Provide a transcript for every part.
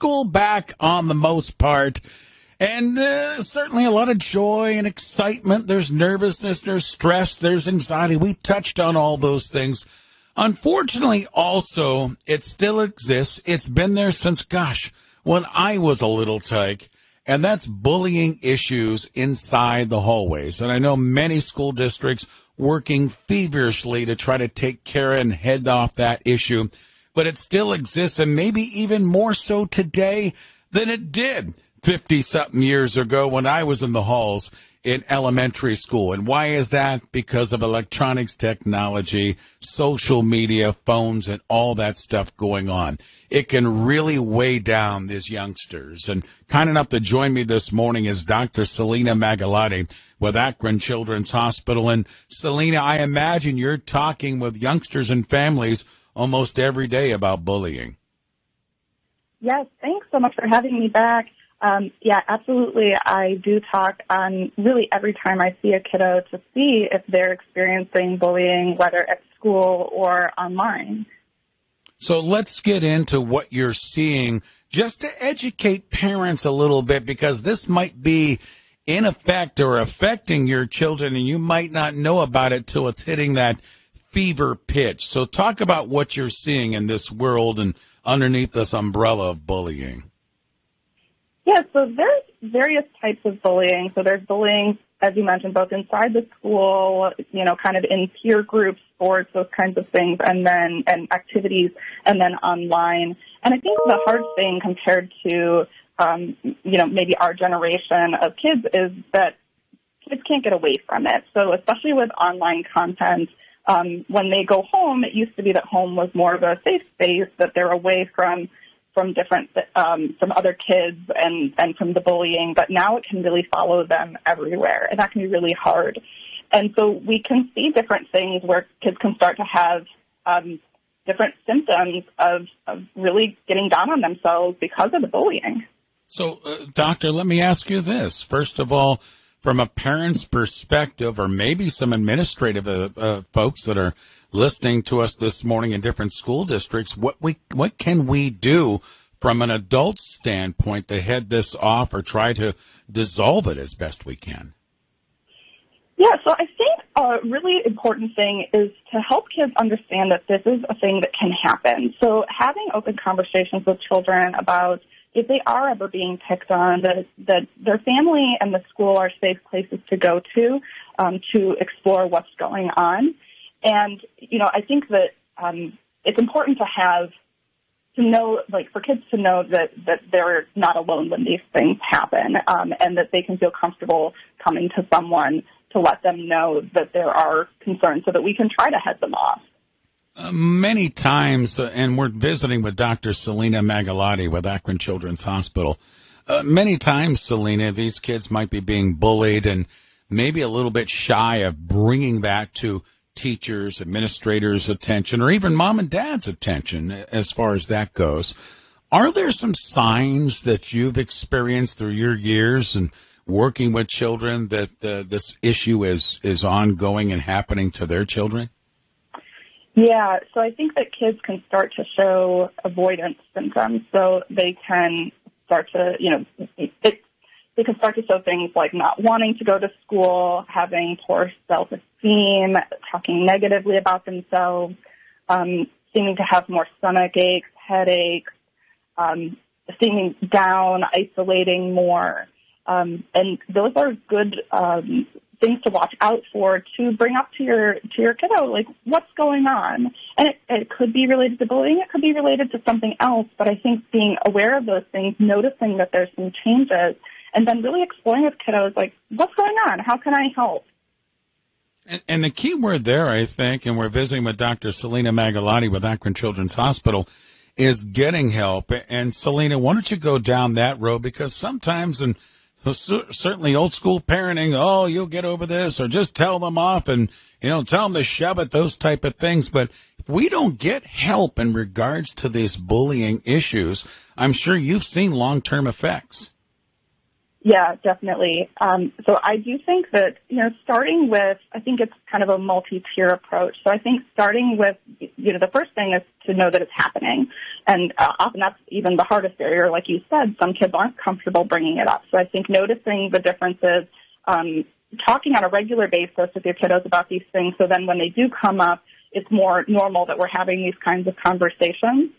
school back on the most part. And certainly a lot of joy and excitement. There's nervousness, there's stress, there's anxiety. We touched on all those things. Unfortunately, also, it still exists. It's been there since, when I was a little tyke. And that's bullying issues inside the hallways. And I know many school districts working feverishly to try to take care and head off that issue. But it still exists, and maybe even more so today than it did 50-something years ago when I was in the halls in elementary school. And why is that? Because of electronics technology, social media, phones, and all that stuff going on. It can really weigh down these youngsters. And kind enough to join me this morning is Dr. Selena Magalotti with Akron Children's Hospital. And Selena, I imagine you're talking with youngsters and families almost every day about bullying. Yes, thanks so much for having me back. Yeah, absolutely. I do talk on really every time I see a kiddo to see if they're experiencing bullying, whether at school or online. So let's get into what you're seeing just to educate parents a little bit, because this might be in effect or affecting your children and you might not know about it till it's hitting that fever pitch. So talk about what you're seeing in this world and underneath this umbrella of bullying. Yeah, so there's various types of bullying. So there's bullying, as you mentioned, both inside the school, kind of in peer groups, sports, those kinds of things, and activities, and then online. And I think the hard thing compared to, maybe our generation of kids is that kids can't get away from it. So especially with online content, when they go home, it used to be that home was more of a safe space, that they're away from different, from other kids and from the bullying, but now it can really follow them everywhere, and that can be really hard. And so we can see different things where kids can start to have different symptoms of really getting down on themselves because of the bullying. So, doctor, let me ask you this. First of all, from a parent's perspective, or maybe some administrative folks that are listening to us this morning in different school districts, what can we do from an adult standpoint to head this off or try to dissolve it as best we can? Yeah, so I think a really important thing is to help kids understand that this is a thing that can happen. So having open conversations with children about if they are ever being picked on, that their family and the school are safe places to go to explore what's going on. And, I think that it's important for kids to know that they're not alone when these things happen, and that they can feel comfortable coming to someone to let them know that there are concerns so that we can try to head them off. Many times, and we're visiting with Dr. Selena Magalotti with Akron Children's Hospital, many times, Selena, these kids might be being bullied and maybe a little bit shy of bringing that to teachers, administrators' attention, or even mom and dad's attention as far as that goes. Are there some signs that you've experienced through your years and working with children that this issue is ongoing and happening to their children? Yeah, so I think that kids can start to show avoidance symptoms. So they can start to, they can start to show things like not wanting to go to school, having poor self-esteem, talking negatively about themselves, seeming to have more stomach aches, headaches, seeming down, isolating more. And those are good things to watch out for, to bring up to your kiddo, like, what's going on? And it could be related to bullying, it could be related to something else, but I think being aware of those things, noticing that there's some changes, and then really exploring with kiddos, like, what's going on? How can I help? And the key word there, I think, and we're visiting with Dr. Selena Magalotti with Akron Children's Hospital, is getting help. And Selena, why don't you go down that road? Because sometimes, and certainly old school parenting, oh, you'll get over this, or just tell them off and, tell them to shove it, those type of things. But if we don't get help in regards to these bullying issues, I'm sure you've seen long-term effects. Yeah, definitely. So I do think that, starting with, I think it's kind of a multi-tier approach. So I think starting with, the first thing is to know that it's happening. And often that's even the hardest barrier. Like you said, some kids aren't comfortable bringing it up. So I think noticing the differences, talking on a regular basis with your kiddos about these things. So then when they do come up, it's more normal that we're having these kinds of conversations.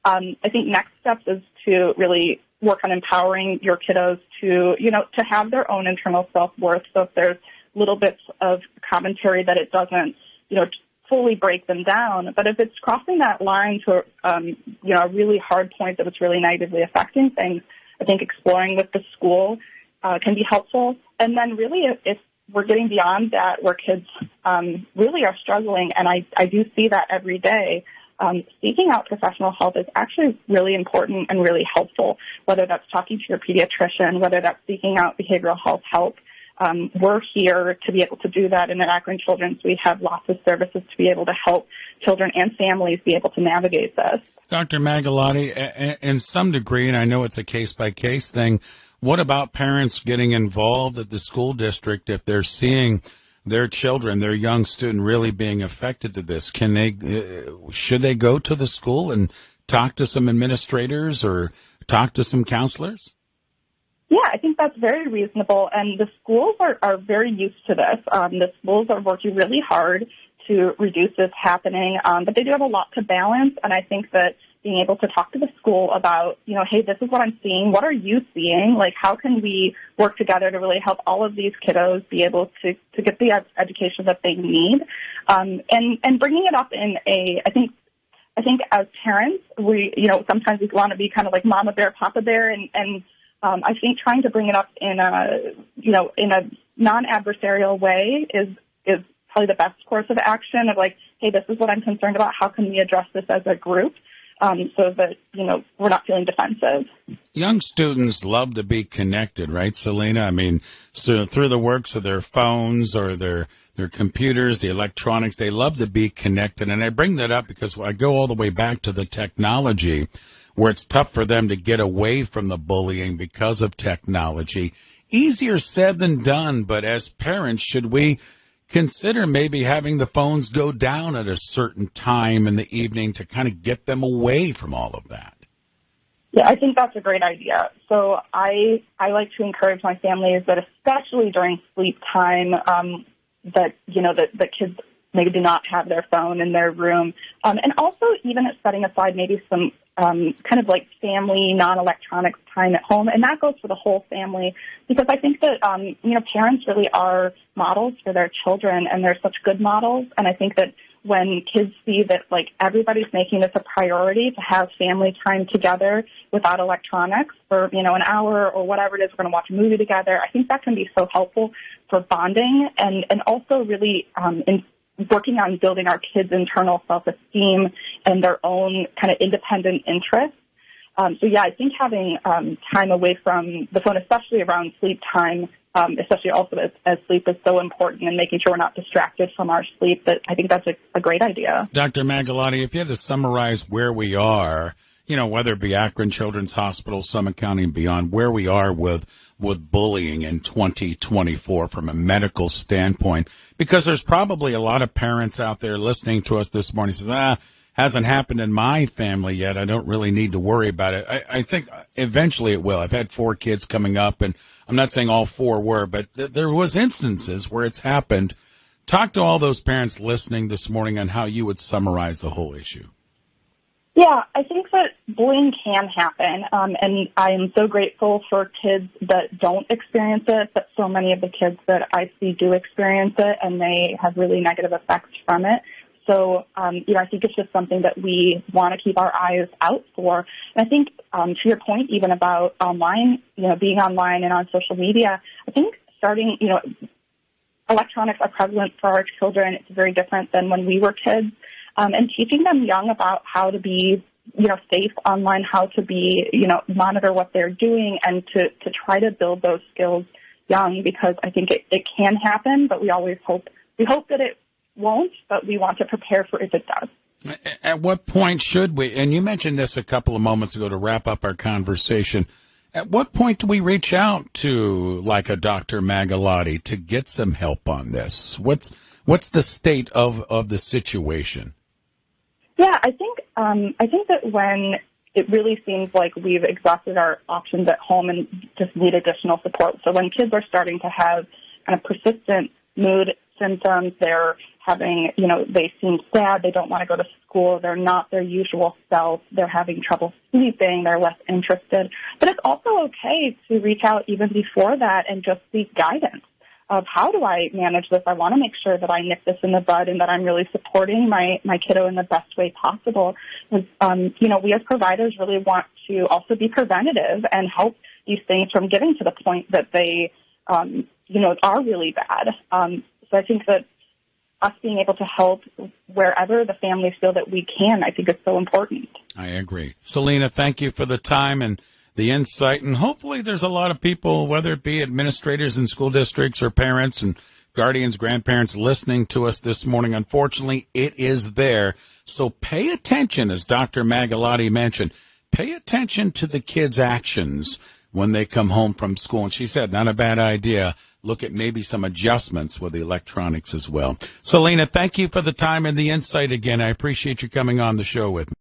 I think next steps is to really work on empowering your kiddos to, to have their own internal self-worth. So if there's little bits of commentary that it doesn't, fully break them down, but if it's crossing that line to, a really hard point that it's really negatively affecting things, I think exploring with the school can be helpful. And then really if we're getting beyond that where kids really are struggling, and I do see that every day, seeking out professional help is actually really important and really helpful, whether that's talking to your pediatrician, whether that's seeking out behavioral health help. We're here to be able to do that, and at Akron Children's we have lots of services to be able to help children and families be able to navigate this. Dr. Magalotti, in some degree, and I know it's a case-by-case thing, what about parents getting involved at the school district if they're seeing their children, their young student really being affected to this? Should they go to the school and talk to some administrators or talk to some counselors? Yeah, I think that's very reasonable, and the schools are very used to this. The schools are working really hard to reduce this happening, but they do have a lot to balance, and I think that being able to talk to the school about, hey, this is what I'm seeing. What are you seeing? Like, how can we work together to really help all of these kiddos be able to get the education that they need? And bringing it up in I think as parents, we, sometimes we want to be kind of like mama bear, papa bear, and I think trying to bring it up in a non-adversarial way is probably the best course of action of like, hey, this is what I'm concerned about. How can we address this as a group? So that, we're not feeling defensive. Young students love to be connected, right, Selena? I mean, so through the works of their phones or their computers, the electronics, they love to be connected. And I bring that up because I go all the way back to the technology where it's tough for them to get away from the bullying because of technology. Easier said than done, but as parents, should we consider maybe having the phones go down at a certain time in the evening to kind of get them away from all of that? Yeah, I think that's a great idea. So I like to encourage my families that especially during sleep time, that kids maybe do not have their phone in their room. And also even setting aside maybe some kind of like family non-electronics time at home. And that goes for the whole family because I think that, parents really are models for their children and they're such good models. And I think that when kids see that like everybody's making this a priority to have family time together without electronics for, an hour or whatever it is, we're going to watch a movie together. I think that can be so helpful for bonding and also really, in working on building our kids' internal self-esteem and their own kind of independent interests. I think having time away from the phone, especially around sleep time, especially also as sleep is so important and making sure we're not distracted from our sleep, that I think that's a great idea. Dr. Magalotti, if you had to summarize where we are, whether it be Akron Children's Hospital, Summit County and beyond, where we are with bullying in 2024 from a medical standpoint, because there's probably a lot of parents out there listening to us this morning says, hasn't happened in my family yet. I don't really need to worry about it. I think eventually it will. I've had 4 kids coming up, and I'm not saying all 4 were, but there was instances where it's happened. Talk to all those parents listening this morning on how you would summarize the whole issue. Yeah, I think that bullying can happen, and I am so grateful for kids that don't experience it, but so many of the kids that I see do experience it, and they have really negative effects from it. So, I think it's just something that we want to keep our eyes out for. And I think, to your point, even about online, being online and on social media, I think starting, electronics are prevalent for our children. It's very different than when we were kids. And teaching them young about how to be, safe online, how to be, monitor what they're doing and to try to build those skills young, because I think it can happen, but we hope that it won't, but we want to prepare for if it does. At what point should we, and you mentioned this a couple of moments ago to wrap up our conversation, At what point do we reach out to like a Dr. Magalotti to get some help on this? What's the state of the situation? Yeah, I think that when it really seems like we've exhausted our options at home and just need additional support. So when kids are starting to have kind of persistent mood symptoms, they're having, they seem sad, they don't want to go to school, they're not their usual self, they're having trouble sleeping, they're less interested. But it's also okay to reach out even before that and just seek guidance of how do I manage this? I want to make sure that I nip this in the bud and that I'm really supporting my kiddo in the best way possible. Because, we as providers really want to also be preventative and help these things from getting to the point that they, are really bad. So I think that us being able to help wherever the families feel that we can, I think is so important. I agree. Selena, thank you for the time and the insight, and hopefully there's a lot of people, whether it be administrators in school districts or parents and guardians, grandparents listening to us this morning. Unfortunately, it is there. So pay attention, as Dr. Magalotti mentioned. Pay attention to the kids' actions when they come home from school. And she said, not a bad idea. Look at maybe some adjustments with the electronics as well. Selena, thank you for the time and the insight again. I appreciate you coming on the show with me.